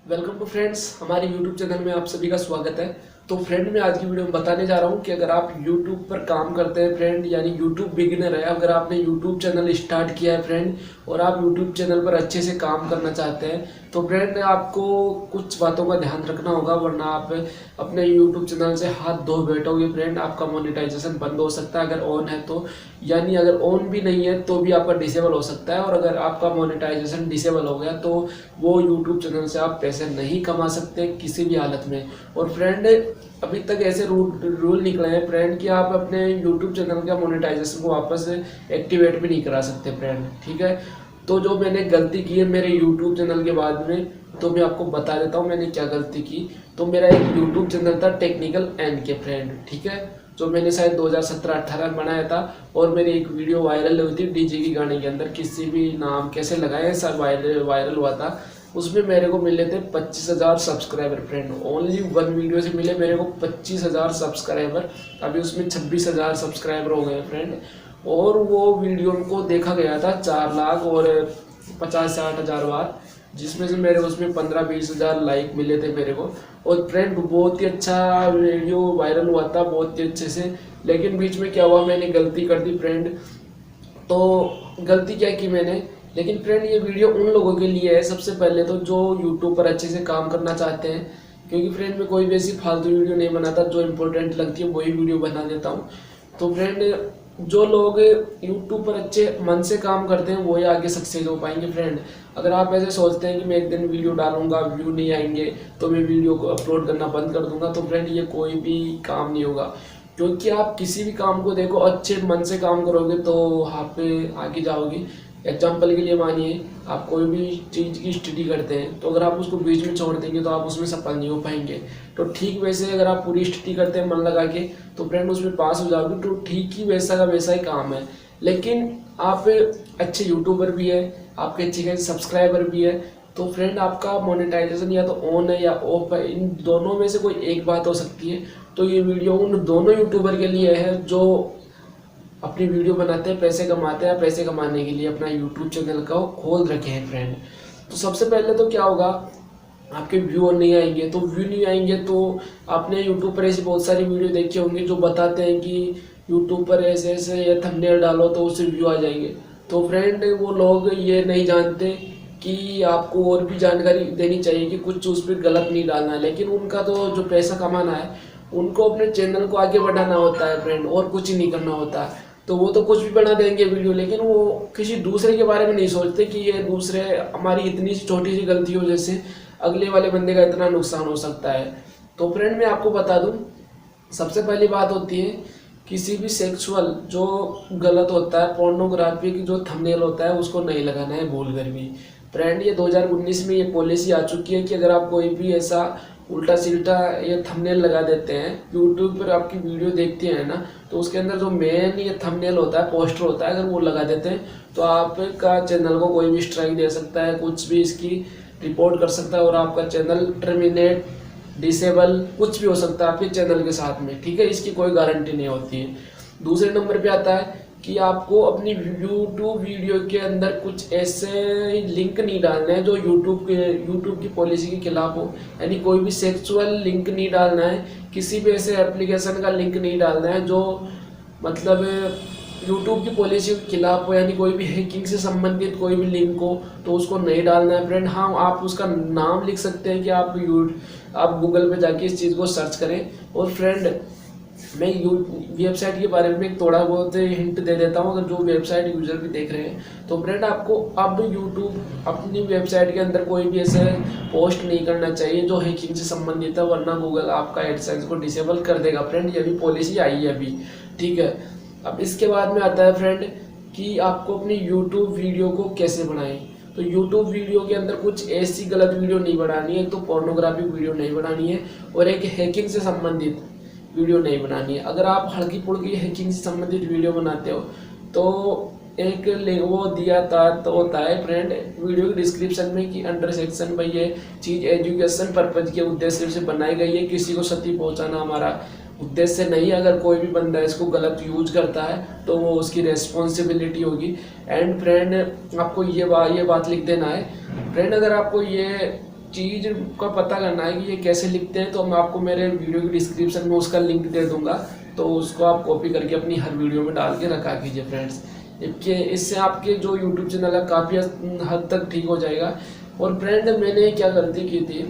Welcome to friends, हमारे YouTube channel में आप सभी का स्वागत है। तो फ्रेंड, मैं आज की वीडियो में बताने जा रहा हूं कि अगर आप यूट्यूब पर काम करते हैं फ्रेंड, यानी यूट्यूब बिगिनर है, अगर आपने यूट्यूब चैनल स्टार्ट किया है फ्रेंड और आप यूट्यूब चैनल पर अच्छे से काम करना चाहते हैं तो फ्रेंड आपको कुछ बातों का ध्यान रखना होगा, वरना आप अपने यूट्यूब चैनल से हाथ धो बैठोगे फ्रेंड। आपका मोनेटाइजेशन बंद हो सकता है अगर ऑन है तो, यानी अगर ऑन भी नहीं है तो भी आपका डिसेबल हो सकता है। और अगर आपका मोनेटाइजेशन डिसेबल हो गया तो वो यूट्यूब चैनल से आप पैसे नहीं कमा सकते किसी भी हालत में। और फ्रेंड, अभी तक ऐसे रूल निकले हैं फ्रेंड कि आप अपने यूट्यूब चैनल का मोनेटाइजेशन को वापस एक्टिवेट भी नहीं करा सकते फ्रेंड, ठीक है। तो जो मैंने गलती की है मेरे यूट्यूब चैनल के बाद में, तो मैं आपको बता देता हूँ मैंने क्या गलती की। तो मेरा एक यूट्यूब चैनल था टेक्निकल एन के फ्रेंड, ठीक है, जो मैंने शायद 2017-18 बनाया था। और मेरी एक वीडियो वायरल हुई थी डीजे की गाने के अंदर, किसी भी नाम कैसे लगाए सब वायरल हुआ था। उसमें मेरे को मिले थे 25,000 subscriber friend. Only one video से मिले मेरे को 25,000 सब्सक्राइबर। अभी उसमें 26,000 सब्सक्राइबर हो गए फ्रेंड। और वो वीडियो को देखा गया था 4 लाख और 50-60 हज़ार बार, जिसमें से मेरे उसमें 15-20 हज़ार लाइक मिले थे मेरे को। और फ्रेंड बहुत ही अच्छा वीडियो वायरल हुआ था, बहुत ही अच्छे से। लेकिन बीच में क्या हुआ, मैंने गलती कर दी फ्रेंड। तो गलती क्या की मैंने, लेकिन फ्रेंड ये वीडियो उन लोगों के लिए है सबसे पहले तो जो यूट्यूब पर अच्छे से काम करना चाहते हैं। क्योंकि फ्रेंड मैं कोई भी ऐसी फालतू वीडियो नहीं बनाता, जो इम्पोर्टेंट लगती है वही वीडियो बना देता हूँ। तो फ्रेंड, जो लोग यूट्यूब पर अच्छे मन से काम करते हैं वही आगे सक्सेस हो पाएंगे फ्रेंड। अगर आप ऐसे सोचते हैं कि मैं एक दिन वीडियो डालूंगा, व्यू नहीं आएंगे तो मैं वीडियो को अपलोड करना बंद कर दूंगा, तो फ्रेंड ये कोई भी काम नहीं होगा। क्योंकि आप किसी भी काम को देखो अच्छे मन से काम करोगे तो आप आगे जाओगे। एग्जाम्पल के लिए मानिए आप कोई भी चीज़ की स्टडी करते हैं, तो अगर आप उसको बीच में छोड़ देंगे तो आप उसमें सफल नहीं हो पाएंगे। तो ठीक वैसे अगर आप पूरी स्टडी करते हैं मन लगा के, तो फ्रेंड उसमें पास हो जाओगे, तो ठीक ही वैसा का वैसा ही काम है। लेकिन आप अच्छे यूट्यूबर भी है, आपके अच्छे खासे सब्सक्राइबर भी है, तो फ्रेंड आपका मोनेटाइजेशन या तो ऑन है या ऑफ है, इन दोनों में से कोई एक बात हो सकती है। तो ये वीडियो उन दोनों यूट्यूबर के लिए है जो अपनी वीडियो बनाते हैं, पैसे कमाते हैं, पैसे कमाने के लिए अपना यूट्यूब चैनल का खोल रखे हैं फ्रेंड। तो सबसे पहले तो क्या होगा, आपके व्यू नहीं आएंगे। तो व्यू नहीं आएंगे तो आपने यूट्यूब पर ऐसी बहुत सारी वीडियो देखी होंगी जो बताते हैं कि यूट्यूब पर ऐसे ऐसे ये थंबनेल डालो तो उससे व्यू आ जाएंगे। तो फ्रेंड, वो लोग ये नहीं जानते कि आपको और भी जानकारी देनी चाहिए कि कुछ उस पर गलत नहीं डालना है। लेकिन उनका तो जो पैसा कमाना है, उनको अपने चैनल को आगे बढ़ाना होता है फ्रेंड, और कुछ ही नहीं करना होता है। तो वो तो कुछ भी बना देंगे वीडियो, लेकिन वो किसी दूसरे के बारे में नहीं सोचते कि ये दूसरे हमारी इतनी सी छोटी सी गलती हो जैसे अगले वाले बंदे का इतना नुकसान हो सकता है। तो फ्रेंड, मैं आपको बता दूं, सबसे पहली बात होती है किसी भी सेक्सुअल जो गलत होता है, पोर्नोग्राफी की जो थंबनेल होता है उसको नहीं लगाना है भूल कर भी फ्रेंड। ये 2019 में ये पॉलिसी आ चुकी है कि अगर आप कोई भी ऐसा उल्टा सील्टा ये थंबनेल लगा देते हैं, यूट्यूब पर आपकी वीडियो देखते हैं ना, तो उसके अंदर जो मेन ये थंबनेल होता है, पोस्टर होता है, अगर वो लगा देते हैं तो आपका चैनल को कोई भी स्ट्राइक दे सकता है, कुछ भी इसकी रिपोर्ट कर सकता है और आपका चैनल टर्मिनेट, डिसेबल कुछ भी हो सकता है आपके चैनल के साथ में, ठीक है। इसकी कोई गारंटी नहीं होती है। दूसरे नंबर पे आता है कि आपको अपनी यूट्यूब वीडियो के अंदर कुछ ऐसे लिंक नहीं डालने हैं जो यूट्यूब की पॉलिसी के खिलाफ हो। यानी कोई भी सेक्सुअल लिंक नहीं डालना है, किसी भी ऐसे एप्लीकेशन का लिंक नहीं डालना है जो मतलब यूट्यूब की पॉलिसी के खिलाफ हो, यानी कोई भी हैकिंग से संबंधित कोई भी लिंक हो तो उसको नहीं डालना है फ्रेंड। हाँ, आप उसका नाम लिख सकते हैं कि आप गूगल पे जाके इस चीज़ को सर्च करें। और फ्रेंड, मैं वेबसाइट के बारे में थोड़ा बहुत हिंट दे देता हूँ, अगर जो वेबसाइट यूजर भी देख रहे हैं। तो फ्रेंड, आपको अब यूट्यूब अपनी वेबसाइट के अंदर कोई भी ऐसे पोस्ट नहीं करना चाहिए जो हैकिंग से संबंधित है, वरना गूगल आपका एडसेंस को डिसेबल कर देगा फ्रेंड। ये भी पॉलिसी आई है अभी, ठीक है। अब इसके बाद में आता है फ्रेंड कि आपको अपनी यूट्यूब वीडियो को कैसे बनाएं। तो यूट्यूब वीडियो के अंदर कुछ ऐसी गलत वीडियो नहीं बनानी है, तो पोर्नोग्राफिक वीडियो नहीं बनानी है और एक हैकिंग से संबंधित वीडियो नहीं बनानी है। अगर आप हल्की फुल्की हैकिंग से संबंधित वीडियो बनाते हो तो एक वो दिया था तो होता है फ्रेंड वीडियो के डिस्क्रिप्शन में कि अंडर सेक्शन भाई ये चीज़ एजुकेशन पर्पज के उद्देश्य से बनाई गई है, किसी को क्षति पहुंचाना हमारा उद्देश्य नहीं। अगर कोई भी बंदा इसको गलत यूज करता है तो वो उसकी रेस्पॉन्सिबिलिटी होगी। एंड फ्रेंड, आपको ये बात लिख देना है फ्रेंड, अगर आपको ये चीज़ का पता करना है कि ये कैसे लिखते हैं, तो मैं आपको मेरे वीडियो की डिस्क्रिप्शन में उसका लिंक दे दूंगा, तो उसको आप कॉपी करके अपनी हर वीडियो में डाल के रखा कीजिए फ्रेंड्स। इससे आपके जो यूट्यूब चैनल है काफ़ी हद तक ठीक हो जाएगा। और फ्रेंड मैंने क्या गलती की थी,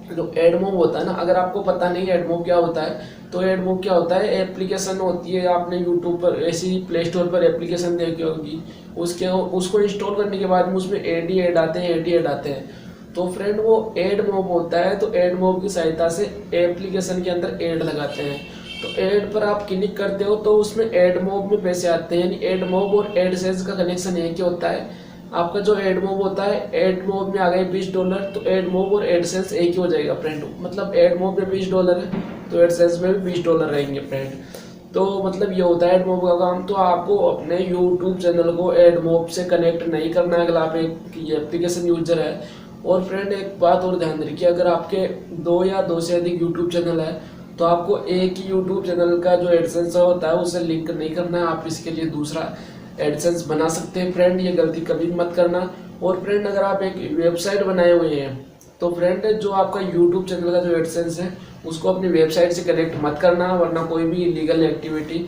जो एडमोब होता है ना, अगर आपको पता नहीं एडमोब क्या होता है, तो एडमोब क्या होता है, एप्लीकेशन होती है, आपने यूट्यूब पर ऐसी प्ले स्टोर पर एप्लीकेशन देखी होगी, उसको इंस्टॉल करने के बाद में उसमें एड ही एड आते हैं, एड ही एड आते हैं। तो फ्रेंड वो एडमोब होता है, तो एडमोब की सहायता से एप्लीकेशन के अंदर एड लगाते हैं। तो एड पर आप क्लिक करते हो तो उसमें एडमोब में पैसे आते हैं, यानी एडमोब और एडसेंस का कनेक्शन एक ही होता है। आपका जो एडमोब होता है, एडमोब में आ गए $20, तो एडमोब और एडसेंस एक ही हो जाएगा फ्रेंड। मतलब एडमोब में $20 है तो एडसेंस में भी $20 रहेंगे फ्रेंड। तो मतलब ये होता है एडमोब का काम। तो आपको अपने यूट्यूब चैनल को एडमोब से कनेक्ट नहीं करना है अगर आप एक एप्लीकेशन यूजर है। और फ्रेंड एक बात और ध्यान रखिए, अगर आपके 2 या 2 से अधिक यूट्यूब चैनल है, तो आपको एक ही यूट्यूब चैनल का जो एडसेंस होता है उसे लिंक नहीं करना है, आप इसके लिए दूसरा एडसेंस बना सकते हैं फ्रेंड, ये गलती कभी मत करना। और फ्रेंड अगर आप एक वेबसाइट बनाए हुए हैं, तो फ्रेंड जो आपका यूट्यूब चैनल का जो एडसेंस है उसको अपनी वेबसाइट से कनेक्ट मत करना, वरना कोई भी इलीगल एक्टिविटी,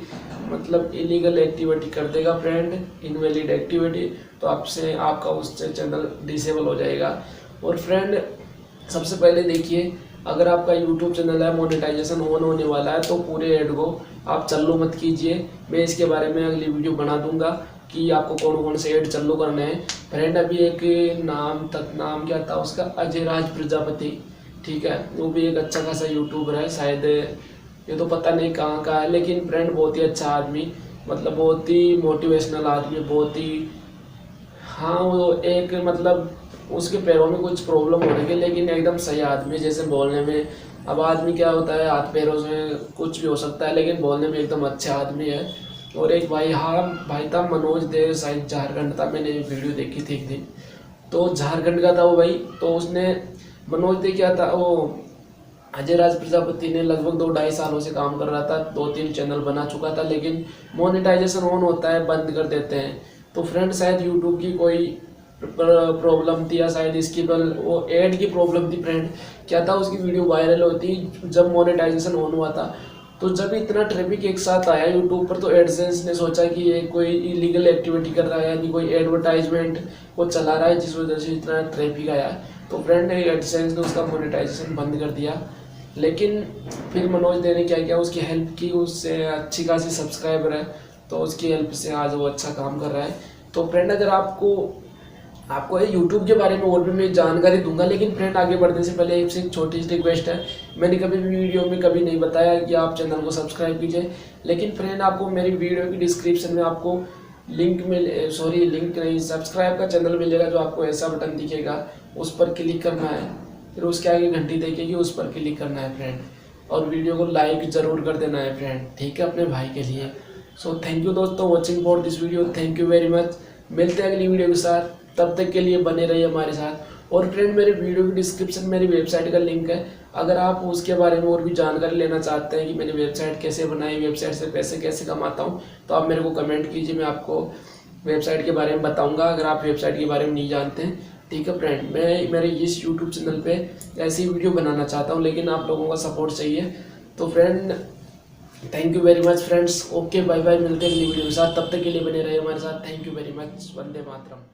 मतलब इलीगल एक्टिविटी कर देगा फ्रेंड, इनवैलिड एक्टिविटी, तो आपसे आपका उससे चैनल डिसेबल हो जाएगा। और फ्रेंड सबसे पहले देखिए, अगर आपका यूट्यूब चैनल है मोनेटाइजेशन ऑन होने वाला है, तो पूरे ऐड को आप चालू मत कीजिए। मैं इसके बारे में अगली वीडियो बना दूंगा कि आपको कौन कौन से ऐड चालू करने हैं फ्रेंड। अभी एक नाम क्या था उसका, अजय प्रजापति, ठीक है, वो भी एक अच्छा खासा यूट्यूबर है, शायद ये तो पता नहीं कहाँ का है, लेकिन फ्रेंड बहुत ही अच्छा आदमी, मतलब बहुत ही मोटिवेशनल आदमी, बहुत ही, हाँ वो एक मतलब उसके पैरों में कुछ प्रॉब्लम हो रही है, लेकिन एकदम सही आदमी, जैसे बोलने में, अब आदमी क्या होता है हाथ पैरों से कुछ भी हो सकता है, लेकिन बोलने में एकदम अच्छा आदमी है। और एक भाई, हाँ भाई था मनोज दे, शायद झारखंड था, मैंने वीडियो देखी थी एक दिन, तो झारखंड का था वो भाई। तो उसने मनोज दे क्या था, वो अजय प्रजापति ने लगभग 2-2.5 सालों से काम कर रहा था, 2-3 चैनल बना चुका था, लेकिन मोनेटाइजेशन ऑन होता है बंद कर देते हैं। तो फ्रेंड शायद यूट्यूब की कोई प्रॉब्लम थी, या शायद इसकी वो एड की प्रॉब्लम थी फ्रेंड। क्या था, उसकी वीडियो वायरल होती जब मोनेटाइजेशन ऑन हुआ था, तो जब इतना ट्रैफिक एक साथ आया यूट्यूब पर, तो एडसेंस ने सोचा कि ये कोई इलीगल एक्टिविटी कर रहा है, यानी कोई एडवर्टाइजमेंट को चला रहा है, जिस वजह से इतना ट्रैफिक आया। तो फ्रेंड एडसेंस ने उसका मोनेटाइजेशन बंद कर दिया। लेकिन फिर मनोज दे ने क्या किया, उसकी हेल्प की, उससे अच्छी खासी सब्सक्राइबर है, तो उसकी हेल्प से आज वो अच्छा काम कर रहा है। तो फ्रेंड अगर आपको ये यूट्यूब के बारे में और भी मैं जानकारी दूंगा, लेकिन फ्रेंड आगे बढ़ने से पहले एक छोटी सी रिक्वेस्ट है, मैंने कभी भी वीडियो में कभी नहीं बताया कि आप चैनल को सब्सक्राइब कीजिए, लेकिन फ्रेंड आपको मेरी वीडियो की डिस्क्रिप्शन में आपको लिंक नहीं, सब्सक्राइब का चैनल मिलेगा, जो आपको ऐसा बटन दिखेगा, उस पर क्लिक करना है, फिर उसके आगे घंटी देखेगी, उस पर क्लिक करना है फ्रेंड, और वीडियो को लाइक ज़रूर कर देना है फ्रेंड, ठीक है, अपने भाई के लिए। सो थैंक यू दोस्तों watching for this video, thank you very much. मिलते हैं अगली वीडियो के साथ, तब तक के लिए बने रहिए हमारे साथ। और फ्रेंड मेरे वीडियो की डिस्क्रिप्शन में मेरी वेबसाइट का लिंक है, अगर आप उसके बारे में और भी जानकारी लेना चाहते हैं कि मैंने वेबसाइट कैसे बनाई, वेबसाइट से पैसे कैसे कमाता हूँ, तो आप मेरे को कमेंट कीजिए, मैं आपको वेबसाइट के बारे में बताऊँगा, अगर आप वेबसाइट के बारे में नहीं जानते हैं, ठीक है फ्रेंड। मैं मेरे इस यूट्यूब चैनल पे ऐसी वीडियो बनाना चाहता हूँ, लेकिन आप लोगों का सपोर्ट चाहिए। तो friend thank you very much friends, okay bye bye, मिलते हैं अगली वीडियो के साथ, तब तक के लिए बने रहे हमारे साथ, thank you very much, Vande Mataram.